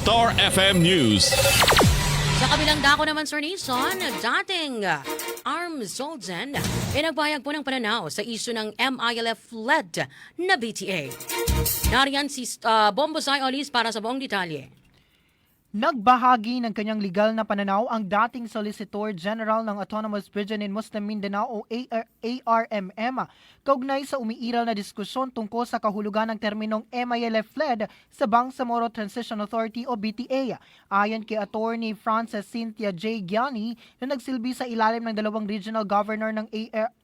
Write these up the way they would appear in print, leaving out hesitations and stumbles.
Star FM News. Sa kabilang dako naman, Sir Nason, dating Solzen, nagbayag po ng pananaw sa isyu ng MILF-led na BTA. Nariyan si Bombosay Olis para sa buong detalye. Nagbahagi ng kanyang legal na pananaw ang dating Solicitor General ng Autonomous Region in Muslim Mindanao o ARMM kaugnay sa umiiral na diskusyon tungkol sa kahulugan ng terminong MILF-led sa Bangsamoro Transition Authority o BTA. Ayon kay Attorney Frances Cynthia J. Gianni na nagsilbi sa ilalim ng dalawang regional governor ng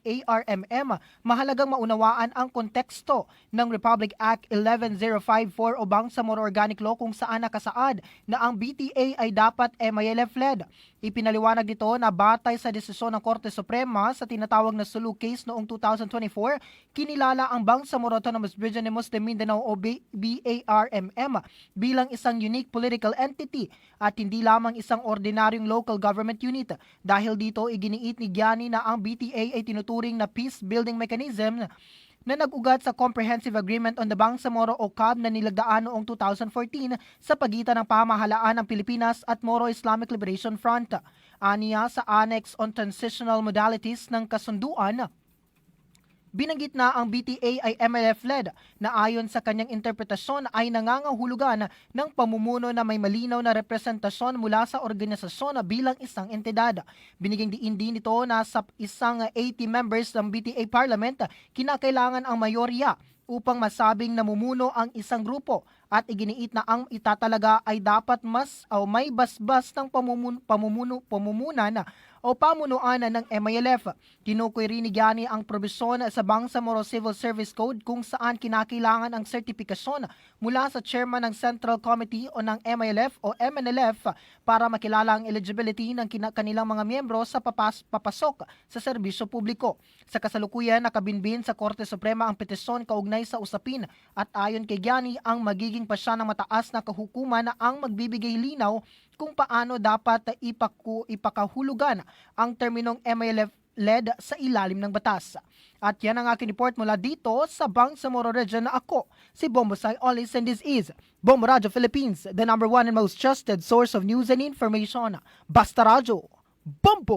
ARMM, mahalagang maunawaan ang konteksto ng Republic Act 11054 o Bangsamoro Organic Law kung saan nakasaad na ang BTA ay dapat MILF-led. Ipinaliwanag nito na batay sa desisyon ng Korte Suprema sa tinatawag na Sulu case noong 2024, kinilala ang Bangsamoro Autonomous Region in Muslim Mindanao o BARMM bilang isang unique political entity at hindi lamang isang ordinaryong local government unit. Dahil dito, iginiit ni Gianni na ang BTA ay tinuturing na peace building mechanism na nag-ugat sa Comprehensive Agreement on the Bangsamoro o CAB na nilagdaan noong 2014 sa pagitan ng pamahalaan ng Pilipinas at Moro Islamic Liberation Front. Aniya sa Annex on Transitional Modalities ng kasunduan, binanggit na ang BTA ay MILF-led na ayon sa kanyang interpretasyon ay nangangahulugan ng pamumuno na may malinaw na representasyon mula sa organisasyon bilang isang entidad. Binigyang diin din ito na sa isang 80 members ng BTA Parliament, kinakailangan ang mayorya upang masabing namumuno ang isang grupo at iginiit na ang itatalaga ay dapat mas o may basbas ng pamumunan o pamunuan ng MILF. Tinukoy rin ni Gianni ang probisyon sa Bangsamoro Civil Service Code kung saan kinakailangan ang sertipikasyon mula sa chairman ng Central Committee o ng MILF o MNLF para makilala ang eligibility ng kanilang mga miyembro sa papasok sa serbisyo publiko. Sa kasalukuyan, nakabinbin sa Korte Suprema ang petisyon kaugnay sa usapin at ayon kay Gianni, ang magiging pasya ng mataas na kahukuman na ang magbibigay linaw kung paano dapat ipakahulugan ang terminong MILF-led sa ilalim ng batas. At yan ang aking report mula dito sa Bangsamoro Region na ako, si Bombosay Olis, and this is Bombo Radio Philippines, the #1 and most trusted source of news and information. Basta Radyo, Bombo!